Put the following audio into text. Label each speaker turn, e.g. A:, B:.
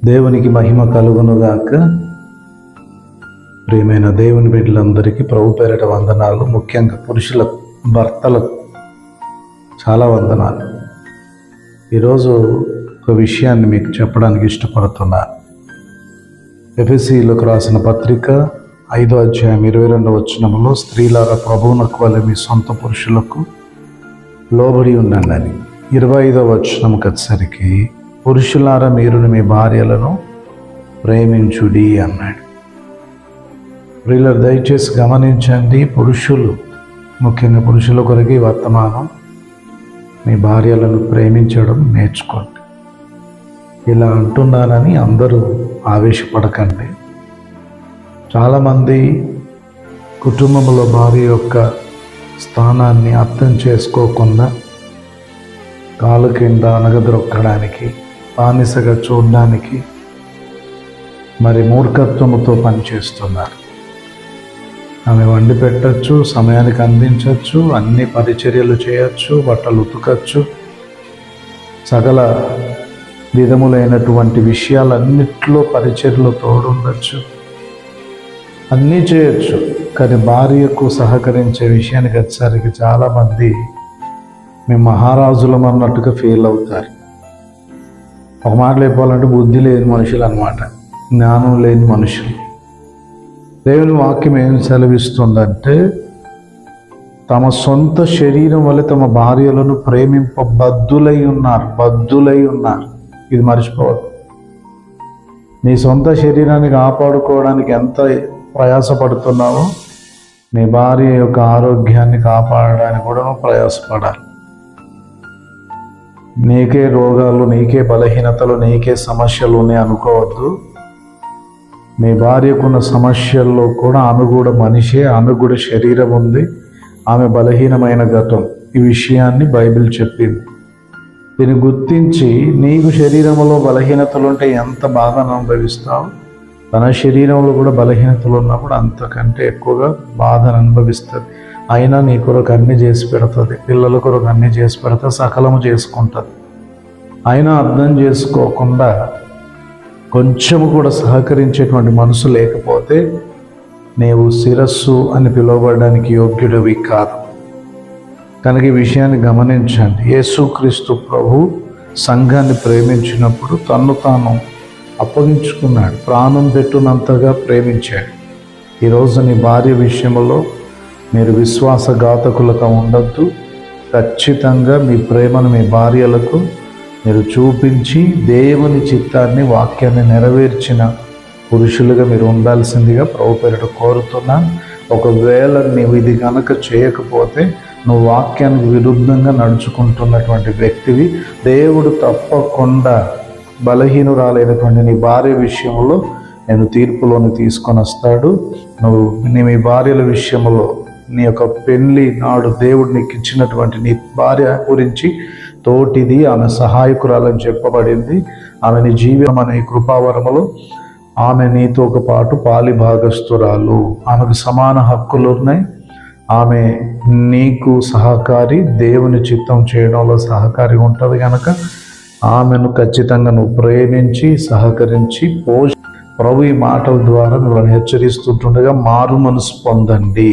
A: దేవునికి మహిమ కలుగునుగాక. ప్రియమైన దేవుని బిడ్డలందరికీ ప్రభు పేరిట వందనాలు. ముఖ్యంగా పురుషులకు, భర్తలకు చాలా వందనాలు. ఈరోజు ఒక విషయాన్ని మీకు చెప్పడానికి ఇష్టపడుతున్నాను. ఎఫెసీయులకు రాసిన పత్రిక 5వ అధ్యాయం 22వ వచనంలో, స్త్రీలారా ప్రభువునకు వలె మీ సొంత పురుషులకు లోబడి ఉండండి అని. 25వ వచనంకి వచ్చేసరికి, పురుషులారా మీరు మీ భార్యలను ప్రేమించుడి అన్నాడు. ప్రియులారా, దయచేసి గమనించండి. పురుషులు, ముఖ్యంగా పురుషుల కొరకు వర్తమానం, మీ భార్యలను ప్రేమించడం నేర్చుకోండి. ఇలా అంటున్నానని అందరూ ఆవేశపడకండి. చాలామంది కుటుంబంలో భార్య యొక్క స్థానాన్ని అర్థం చేసుకోకుండా కాలు కింద అనగదొక్కడానికి, బానిసగా చూడడానికి మరి మూర్ఖత్వముతో పనిచేస్తున్నారు. ఆమె వండి పెట్టచ్చు, సమయానికి అందించవచ్చు, అన్ని పరిచర్యలు చేయొచ్చు, బట్టలు ఉతకచ్చు, సకల విధములైనటువంటి విషయాలన్నిట్లో పరిచర్యలు తోడుండొచ్చు, అన్నీ చేయొచ్చు. కానీ భార్యకు సహకరించే విషయానికి వచ్చేసరికి చాలామంది మేము మహారాజులం అన్నట్టుగా ఫీల్ అవుతారు. ఒక మాటలు చెప్పాలంటే బుద్ధి లేని మనుషులు అన్నమాట, జ్ఞానం లేని మనుషులు. దేవుని వాక్యం ఏం సెలవిస్తుందంటే, తమ సొంత శరీరం వల్ల తమ భార్యలను బద్ధులై ఉన్నారు. ఇది మర్చిపోవద్దు. నీ సొంత శరీరాన్ని కాపాడుకోవడానికి ఎంత ప్రయాసపడుతున్నావో, నీ భార్య యొక్క ఆరోగ్యాన్ని కాపాడడానికి కూడా ప్రయాసపడాలి. నీకే రోగాలు, నీకే బలహీనతలు, నీకే సమస్యలు ఉన్నాయి అనుకోవద్దు. మీ భార్యకున్న సమస్యల్లో కూడా ఆమె కూడా మనిషే, ఆమె కూడా శరీరం ఉంది, ఆమె బలహీనమైన గతం. ఈ విషయాన్ని బైబిల్ చెప్పింది. దీన్ని గుర్తించి, నీకు శరీరంలో బలహీనతలు ఉంటే ఎంత బాధను అనుభవిస్తావు, తన శరీరంలో కూడా బలహీనతలు ఉన్నప్పుడు అంతకంటే ఎక్కువగా బాధను అనుభవిస్తుంది. అయినా నీ కొరకు అన్నీ చేసి పెడుతుంది, పిల్లల కొరకు అన్నీ చేసి పెడుతుంది, సకలము చేసుకుంటుంది. అయినా అర్థం చేసుకోకుండా కొంచెము కూడా సహకరించేటువంటి మనసు లేకపోతే నీవు శిరస్సు అని పిలువబడడానికి యోగ్యుడివి కాదు. కనుక ఈ విషయాన్ని గమనించండి. యేసుక్రీస్తు ప్రభు సంఘాన్ని ప్రేమించినప్పుడు తన్ను తాను అప్పగించుకున్నాడు, ప్రాణం పెట్టునంతగా ప్రేమించాడు. ఈరోజు నీ భార్య విషయంలో మీరు విశ్వాసఘాతకులుగా ఉండొద్దు. ఖచ్చితంగా మీ ప్రేమను మీ భార్యలకు మీరు చూపించి దేవుని చిత్తాన్ని, వాక్యాన్ని నెరవేర్చిన పురుషులుగా మీరు ఉండాల్సిందిగా ప్రభు పేరిట కోరుతున్నాను. ఒకవేళ నీవు ఇది కనుక చేయకపోతే నువ్వు వాక్యానికి విరుద్ధంగా నడుచుకుంటున్నటువంటి వ్యక్తివి. దేవుడు తప్పకుండా బలహీనురాలైనటువంటి నీ భార్య విషయంలో నేను తీర్పులోని తీసుకొని వస్తాడు. నువ్వు మీ భార్యల విషయంలో, నీ యొక్క పెళ్లి నాడు దేవుడు నీకు ఇచ్చినటువంటి నీ భార్య గురించి తోటిది, ఆమె సహాయకురాలని చెప్పబడింది. ఆమె నీ జీవితం అనే కృపావరములు, ఆమె నీతో పాటు పాలిభాగస్తురాలు, ఆమెకు సమాన హక్కులు ఉన్నాయి. ఆమె నీకు సహకారి, దేవుని చిత్తం చేయడంలో సహకారి ఉంటుంది. కనుక ఆమెను ఖచ్చితంగా నువ్వు ప్రేమించి సహకరించి ప్రభు ఈ మాటల ద్వారా మిమ్మల్ని హెచ్చరిస్తుండగా మారు మనసు పొందండి.